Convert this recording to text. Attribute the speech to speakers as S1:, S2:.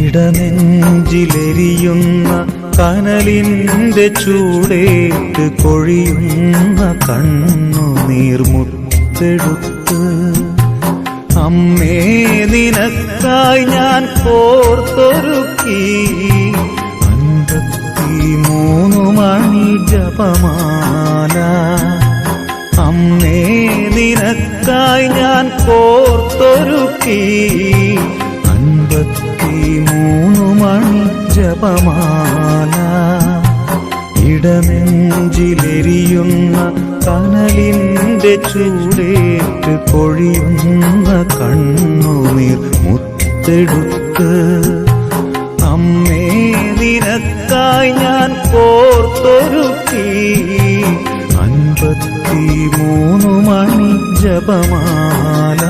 S1: ഇടനെഞ്ചിലെരിയുന്ന കനലിന്റെ ചൂടേറ്റ് കൊഴിയുന്ന കണ്ണുനീർമുത്തെടുത്ത് അമ്മേ നിനക്കായി ഞാൻ കോർത്തൊരുക്കി 53 മണി ജപമാല. അമ്മേ നിനക്കായി ഞാൻ കോർത്തൊരുക്കി 53 മണി ജപമാല. ഇടനെഞ്ചിലെരിയുന്ന കനലിന്റെ ചൂടേറ്റ് പൊഴിയുന്ന കണ്ണുനീർ മുത്തെടുത്ത് അമ്മേ നിനക്കായി ഞാൻ കോർത്തൊരുക്കി 53 മണി ജപമാല.